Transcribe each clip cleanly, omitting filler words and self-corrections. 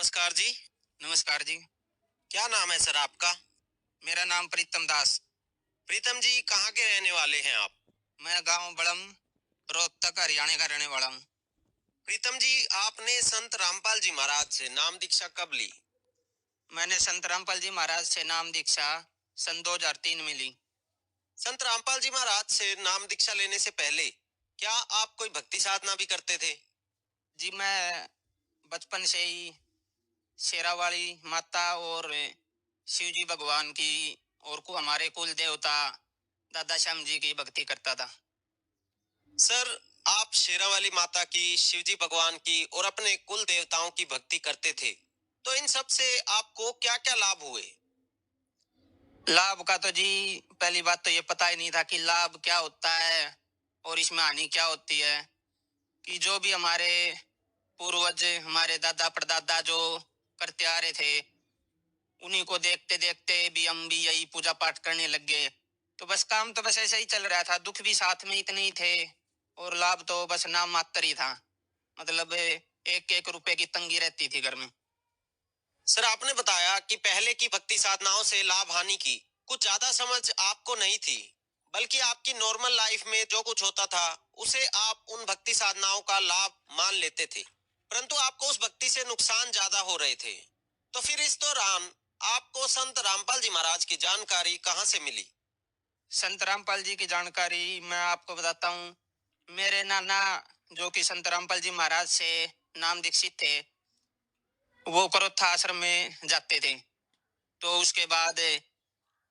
नमस्कार जी। नमस्कार जी। क्या नाम है सर आपका? मेरा नाम प्रीतम दास। प्रीतम जी, कहाँ के रहने वाले हैं आप? मैं गांव बड़म, रोहतक, हरियाणा का रहने वाला हूँ। प्रीतम जी, आपने संत रामपाल जी महाराज से नाम दीक्षा कब ली? मैंने संत रामपाल जी महाराज से नाम दीक्षा सन 2003 में ली। संत रामपाल जी महाराज से नाम दीक्षा लेने से पहले क्या आप कोई भक्ति साधना भी करते थे? जी, मैं बचपन से ही शेरावाली माता और शिव जी भगवान की और को हमारे कुल देवता दादा श्याम जी की भक्ति करता था। सर, आप शेरावाली माता की, शिवजी भगवान की और अपने कुल देवताओं की भक्ति करते थे, तो इन सब से आपको क्या-क्या लाभ हुए? लाभ का तो जी पहली बात तो ये पता ही नहीं था कि लाभ क्या होता है और इसमें हानि क्या होती है। कि जो भी हमारे पूर्वज, हमारे दादा परदादा जो करते आ रहे थे, उन्हीं को देखते देखते भी हम भी यही पूजा पाठ करने लग गए। तो बस काम तो बस ऐसे ही चल रहा था, दुख भी साथ में इतने ही थे और लाभ तो बस नाम मात्र ही था। मतलब एक एक रुपए की तंगी रहती थी घर में। सर, आपने बताया कि पहले की भक्ति साधनाओं से लाभ हानि की कुछ ज्यादा समझ आपको नहीं थी, बल्कि आपकी नॉर्मल लाइफ में जो कुछ होता था उसे आप उन भक्ति साधनाओं का लाभ मान लेते थे, परंतु आपको उस भक्ति से नुकसान ज्यादा हो रहे थे। तो फिर इस दौरान आपको संत रामपाल जी महाराज की जानकारी कहाँ से मिली? संत रामपाल जी की जानकारी मैं आपको बताता हूँ। मेरे नाना जो कि संत रामपाल जी महाराज से नाम दीक्षित थे, वो करोत्था आश्रम में जाते थे। तो उसके बाद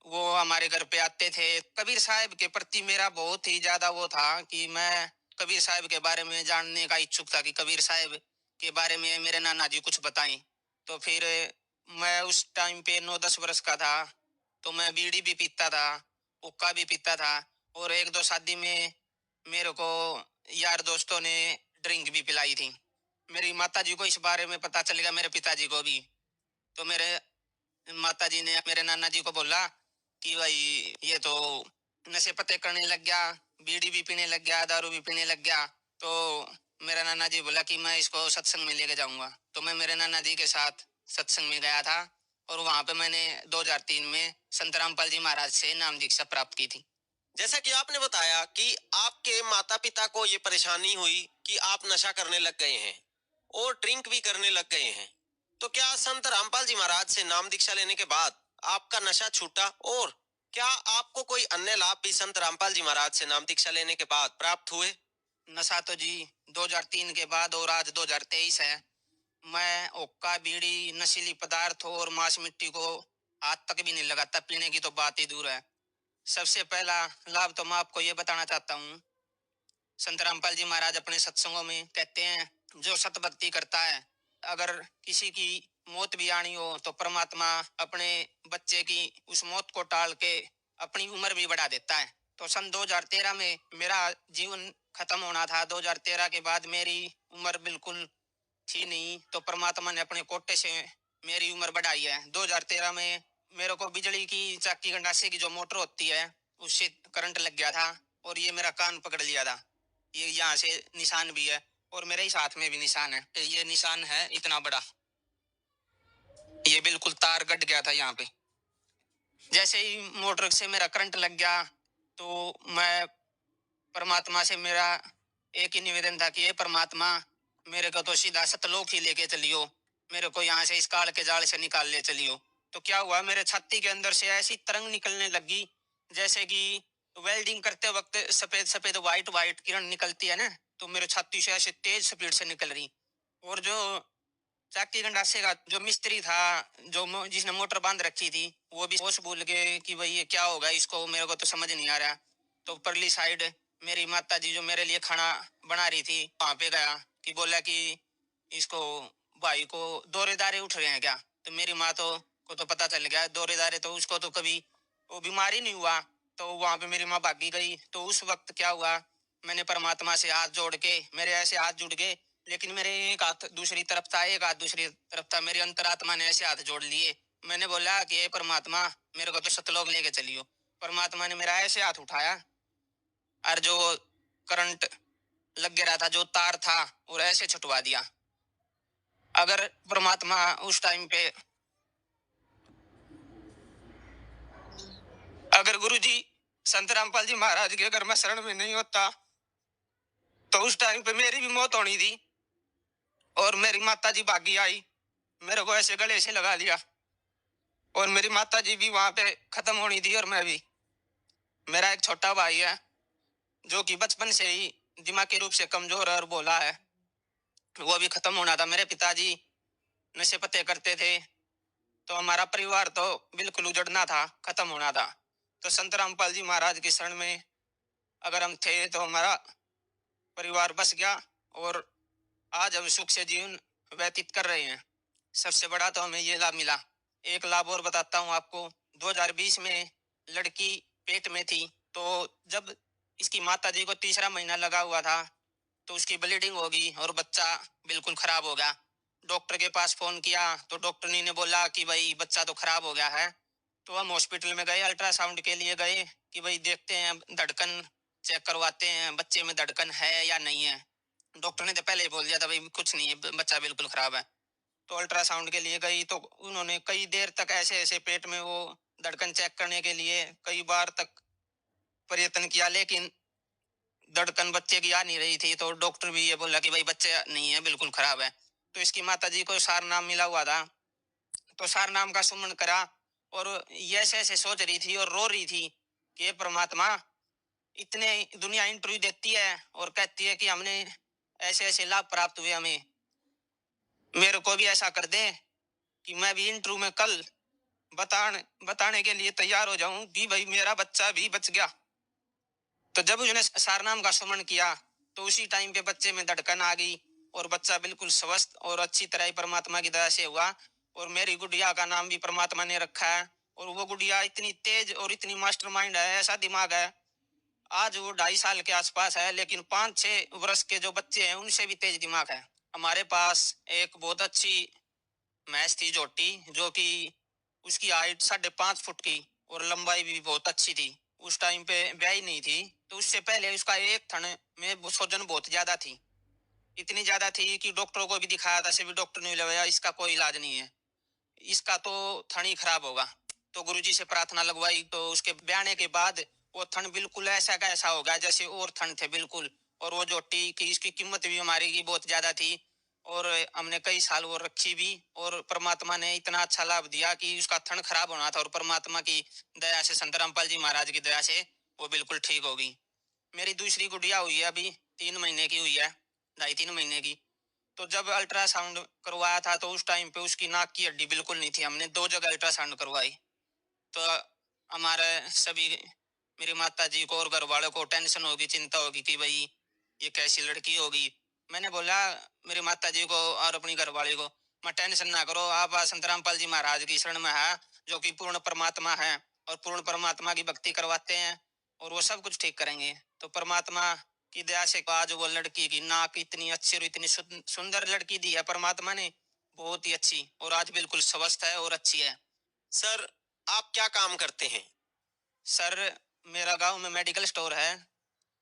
वो हमारे घर पे आते थे। कबीर साहब के प्रति मेरा बहुत ही ज्यादा वो था कि मैं कबीर साहब के बारे में जानने का इच्छुक था कि कबीर साहब के बारे में मेरे नाना जी कुछ बताएं। तो फिर मैं उस टाइम पे 9-10 वर्ष का था। तो मैं बीड़ी भी पीता था, हुक्का भी पीता था और एक दो शादी में मेरे को यार दोस्तों ने ड्रिंक भी पिलाई थी। मेरी माता जी को इस बारे में पता चलेगा, मेरे पिताजी को भी। तो मेरे माता जी ने मेरे नाना जी को बोला कि भाई ये तो नशे पते करने लग गया, बीड़ी भी पीने लग गया, दारू भी पीने लग गया। तो मेरा नाना जी बोला कि मैं इसको सत्संग में लेके जाऊंगा। तो मैं मेरे नाना जी के साथ सत्संग में गया था और वहां पे मैंने 2003 में संत रामपाल जी महाराज से नाम दीक्षा प्राप्त की थी। जैसा कि आपने बताया कि आपके माता पिता को ये परेशानी हुई कि आप नशा करने लग गए हैं और ड्रिंक भी करने लग गए हैं, तो क्या संत रामपाल जी महाराज से नाम दीक्षा लेने के बाद आपका नशा छूटा? और क्या आपको कोई अन्य लाभ भी संत रामपाल जी महाराज से नाम दीक्षा लेने के बाद प्राप्त हुए? नशा तो जी 2003 के बाद और आज 2023 है। मैं हुक्का, बीड़ी, नशीली पदार्थ और मांस मिट्टी को हाथ तक भी नहीं लगाता, पीने की तो बात ही दूर है। सबसे पहला लाभ तो मैं आपको ये बताना चाहता हूँ। संत रामपाल जी महाराज अपने सत्संगों में कहते हैं, जो सत भक्ति करता है, अगर किसी की मौत भी आनी हो तो परमात्मा अपने बच्चे की उस मौत को टाल के अपनी उम्र भी बढ़ा देता है। तो सन 2013 में मेरा जीवन खत्म होना था। 2013 के बाद मेरी उम्र बिल्कुल थी नहीं, तो परमात्मा ने अपने कोटे से मेरी उम्र बढ़ाई है। 2013 में मेरे को बिजली की चाकी गंडासे की जो मोटर होती है, उससे करंट लग गया था और ये मेरा कान पकड़ लिया था। ये यहाँ से निशान भी है और मेरे ही हाथ में भी निशान है। ये निशान है इतना बड़ा। ये बिल्कुल तार कट गया था यहाँ पे। जैसे ही मोटर से मेरा करंट लग गया, तो मैं परमात्मा से मेरा एक ही निवेदन था कि ये परमात्मा, मेरे को तो सीधा सतलोक ही लेके चलियो, मेरे को यहाँ से इस काल के जाल से निकाल ले चलियो। तो क्या हुआ, मेरे छाती के अंदर से ऐसी तरंग निकलने लगी जैसे कि वेल्डिंग करते वक्त सफेद सफेद व्हाइट व्हाइट किरण निकलती है ना, तो मेरे छाती से ऐसे तेज स्पीड से निकल रही। और जो चाकी गंडासे का जो मिस्त्री था, जो जिसने मोटर बांध रखी थी, वो भी होश भूल गए कि भाई ये क्या होगा, इसको मेरे को तो समझ नहीं आ रहा। तो परली साइड मेरी माता जी जो मेरे लिए खाना बना रही थी, वहां पे गया कि बोला कि इसको भाई को दौरे दारे उठ रहे हैं क्या। तो मेरी माँ तो पता चल गया दौरे दारे, तो उसको तो कभी वो बीमारी नहीं हुआ। तो वहां पे मेरी माँ भागी गई। तो उस वक्त क्या हुआ, मैंने परमात्मा से हाथ जोड़ के, मेरे ऐसे हाथ जुड़ गए, लेकिन मेरे एक हाथ दूसरी तरफ था, एक हाथ दूसरी तरफ था। मेरी अंतरात्मा ने ऐसे हाथ जोड़ लिए। मैंने बोला कि हे परमात्मा, मेरे को तो सतलोक लेके चलियो। परमात्मा ने मेरा ऐसे हाथ उठाया और जो करंट लग गया था, जो तार था, और ऐसे छुटवा दिया। अगर परमात्मा उस टाइम पे, अगर गुरु जी संत रामपाल जी महाराज के अगर मैं शरण में नहीं होता तो उस टाइम पे मेरी भी मौत होनी थी। और मेरी माता जी भागी आई, मेरे को ऐसे गले से लगा लिया, और मेरी माता जी भी वहां पे खत्म होनी थी। और मैं भी, मेरा एक छोटा भाई है जो कि बचपन से ही दिमागी रूप से कमजोर है और भोला है, वो भी खत्म होना था। मेरे पिताजी नशे पत्ते करते थे, तो हमारा परिवार तो बिल्कुल उजड़ना था, खत्म होना था। तो संत रामपाल जी महाराज की शरण में अगर हम थे तो हमारा परिवार बस गया, और आज हम सुख से जीवन व्यतीत कर रहे हैं। सबसे बड़ा तो हमें ये लाभ मिला। एक लाभ और बताता हूँ आपको। 2020 में लड़की पेट में थी, तो जब इसकी माता जी को तीसरा महीना लगा हुआ था तो उसकी ब्लीडिंग होगी और बच्चा बिल्कुल खराब हो गया। डॉक्टर के पास फोन किया तो डॉक्टर ने बोला कि भाई बच्चा तो खराब हो गया है। तो हम हॉस्पिटल में गए, अल्ट्रासाउंड के लिए गए कि भाई देखते हैं, धड़कन चेक करवाते हैं बच्चे में धड़कन है या नहीं है। डॉक्टर ने तो पहले ही बोल दिया था भाई कुछ नहीं है, बच्चा बिल्कुल खराब है। तो अल्ट्रासाउंड के लिए गई तो उन्होंने कई देर तक ऐसे ऐसे पेट में वो धड़कन चेक करने के लिए कई बार तक प्रयत्न किया, लेकिन धड़कन बच्चे की आ नहीं रही थी। तो डॉक्टर भी ये बोला कि भाई बच्चे नहीं है, बिल्कुल खराब है। तो इसकी माता जी को सार नाम मिला हुआ था, तो सार नाम का सुमन करा, और ये ऐसे ऐसे सोच रही थी और रो रही थी कि हे परमात्मा, इतने दुनिया इंटरव्यू देती है और कहती है कि हमने ऐसे ऐसे लाभ प्राप्त हुए, हमें मेरे को भी ऐसा कर दे कि मैं भी इंटरव्यू में कल बताने के लिए तैयार हो जाऊं कि भाई मेरा बच्चा भी बच गया। तो जब उसने सारनाम का सुमन किया तो उसी टाइम पे बच्चे में धड़कन आ गई, और बच्चा बिल्कुल स्वस्थ और अच्छी तरह ही परमात्मा की दया से हुआ। और मेरी गुड़िया का नाम भी परमात्मा ने रखा है। और वो गुड़िया इतनी तेज और इतनी मास्टरमाइंड है, ऐसा दिमाग है। आज वो 2.5 साल के आसपास है, लेकिन 5-6 वर्ष के जो बच्चे हैं उनसे भी तेज दिमाग है। हमारे पास एक बहुत अच्छी मैच थी जोटी, जो कि उसकी हाइट 5.5 फुट की और लंबाई भी बहुत अच्छी थी। उस टाइम पे ब्याही नहीं थी, तो उससे पहले उसका एक थन में सूजन बहुत ज्यादा थी। इतनी ज्यादा थी कि डॉक्टरों को भी दिखाया था, सभी डॉक्टर ने लगाया इसका कोई इलाज नहीं है, इसका तो थन ही खराब होगा। तो गुरुजी से प्रार्थना लगवाई, तो उसके ब्याने के बाद वो थन बिल्कुल ऐसा का ऐसा हो गया जैसे और थन थे बिल्कुल। और वो जोटी की इसकी कीमत भी हमारी की बहुत ज्यादा थी, और हमने कई साल वो रखी भी। और परमात्मा ने इतना अच्छा लाभ दिया कि उसका थन खराब होना था, और परमात्मा की दया से, संत रामपाल जी महाराज की दया से वो बिल्कुल ठीक होगी। मेरी दूसरी गुड़िया हुई है, अभी 3 महीने की हुई है, 2.5-3 महीने की। तो जब अल्ट्रासाउंड करवाया था तो उस टाइम पे उसकी नाक की हड्डी बिल्कुल नहीं थी। हमने 2 जगह अल्ट्रासाउंड करवाई। तो हमारे सभी, मेरी माता जी को और घर वालों को टेंशन होगी, चिंता होगी कि भाई ये कैसी लड़की होगी। मैंने बोला मेरी माता जी को और अपनी घरवाली को, मैं टेंशन ना करो, आप संत रामपाल जी महाराज की शरण में है, जो कि पूर्ण परमात्मा है, और पूर्ण परमात्मा की भक्ति करवाते हैं और वो सब कुछ ठीक करेंगे। तो परमात्मा की दया से आज वो लड़की की नाक इतनी अच्छी और इतनी सुंदर लड़की दी है परमात्मा ने, बहुत ही अच्छी, और आज बिल्कुल स्वस्थ है और अच्छी है। सर, आप क्या काम करते हैं? सर, मेरा गांव में मेडिकल स्टोर है।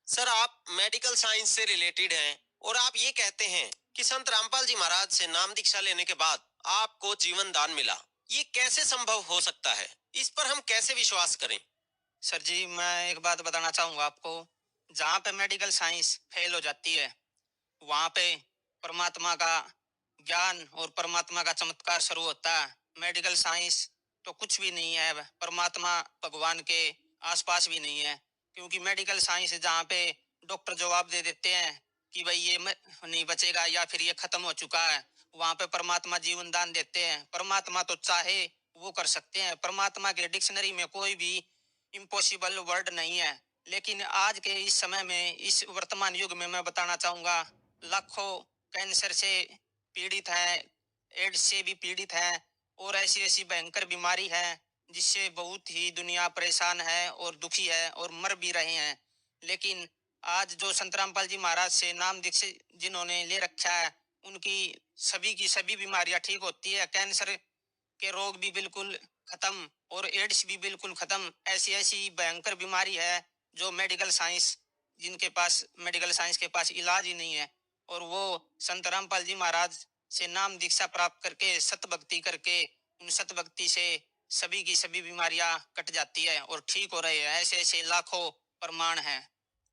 सर, आप मेडिकल साइंस से रिलेटेड हैं और आप ये कहते हैं कि संत रामपाल जी महाराज से नाम दीक्षा लेने के बाद आपको जीवन दान मिला। ये कैसे संभव हो सकता है? इस पर हम कैसे विश्वास करें? सर जी, मैं एक बात बताना चाहूंगा आपको। जहाँ पे मेडिकल साइंस फेल हो जाती है, वहां पे परमात्मा का ज्ञान और परमात्मा का चमत्कार शुरू होता है। मेडिकल साइंस तो कुछ भी नहीं है, परमात्मा भगवान के आसपास भी नहीं है। क्योंकि मेडिकल साइंस जहाँ पे डॉक्टर जवाब दे देते हैं कि भाई ये नहीं बचेगा या फिर ये खत्म हो चुका है, वहां पे परमात्मा जीवन दान देते हैं। परमात्मा तो चाहे वो कर सकते हैं, परमात्मा के डिक्शनरी में कोई भी इम्पॉसिबल वर्ड नहीं है। लेकिन आज के इस समय में, इस वर्तमान युग में, मैं बताना चाहूंगा, लाखों कैंसर से पीड़ित हैं, एड्स से भी पीड़ित हैं, और ऐसी ऐसी भयंकर बीमारी है जिससे बहुत ही दुनिया परेशान है और दुखी है और मर भी रहे हैं। लेकिन आज जो संत रामपाल जी महाराज से नाम दीक्षित जिन्होंने ले रखा है, उनकी सभी की सभी बीमारियां ठीक होती है। कैंसर के रोग भी बिल्कुल खत्म और एड्स भी बिल्कुल खत्म। ऐसी ऐसी भयंकर बीमारी है जो मेडिकल साइंस, जिनके पास मेडिकल साइंस के पास इलाज ही नहीं है, और वो संत रामपाल जी महाराज से नाम दीक्षा प्राप्त करके सत भक्ति करके उन सत भक्ति से सभी की सभी बीमारियां कट जाती है और ठीक हो रहे हैं। ऐसे ऐसे लाखों प्रमाण हैं।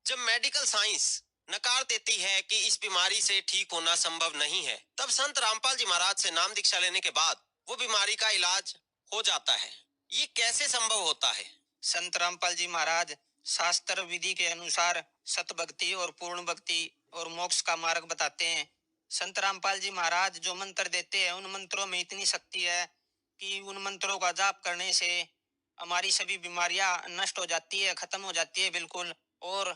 जब मेडिकल साइंस नकार देती है कि इस बीमारी से ठीक होना संभव नहीं है, तब संत रामपाल जी महाराज से नाम दीक्षा लेने के बाद वो बीमारी का इलाज हो जाता है। ये कैसे संभव होता है? संत रामपाल जी महाराज शास्त्र विधि के अनुसार सत भक्ति और पूर्ण भक्ति और मोक्ष का मार्ग बताते हैं। संत रामपाल जी महाराज जो मंत्र देते हैं उन मंत्रों में इतनी शक्ति है कि उन मंत्रों का जाप करने से हमारी सभी बीमारियां नष्ट हो जाती है, खत्म हो जाती है बिल्कुल। और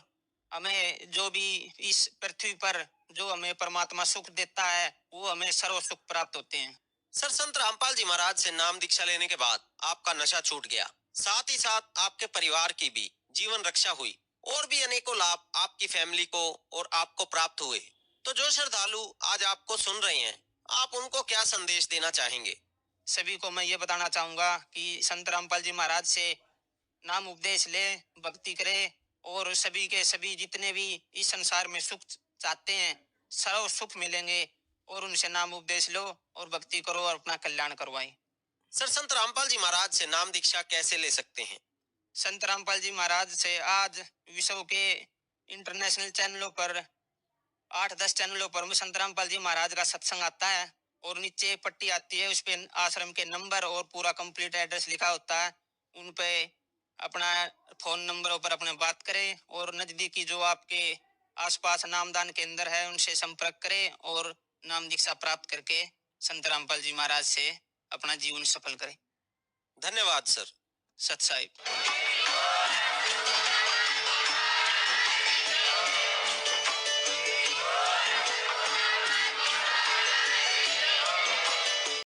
हमें जो भी इस पृथ्वी पर जो हमें परमात्मा सुख देता है वो हमें सर्व सुख प्राप्त होते हैं। सर, संत रामपाल जी महाराज से नाम दीक्षा लेने के बाद आपका नशा छूट गया, साथ ही साथ आपके परिवार की भी जीवन रक्षा हुई और भी अनेकों लाभ आपकी फैमिली को और आपको प्राप्त हुए। तो जो श्रद्धालु आज आपको सुन रहे हैं, आप उनको क्या संदेश देना चाहेंगे? सभी को मैं ये बताना चाहूंगा कि संत रामपाल जी महाराज से नाम उपदेश ले, भक्ति करे और सभी के सभी जितने भी इस संसार में सुख चाहते हैं सर्व सुख मिलेंगे। और उनसे नाम उपदेश लो और भक्ति करो और अपना कल्याण करवाएं। सर, संत रामपाल जी महाराज से नाम दीक्षा कैसे ले सकते हैं? संत रामपाल जी महाराज से आज विश्व के इंटरनेशनल चैनलों पर 8-10 चैनलों पर संत रामपाल जी महाराज का सत्संग आता है और नीचे पट्टी आती है, उस पे आश्रम के नंबर और पूरा कंप्लीट एड्रेस लिखा होता है। उन पे अपना फोन नंबरों पर अपने बात करें और नजदीकी जो आपके आसपास नामदान केंद्र है उनसे संपर्क करें और नाम दीक्षा प्राप्त करके संत रामपाल जी महाराज से अपना जीवन सफल करें। धन्यवाद सर। सत साहिब।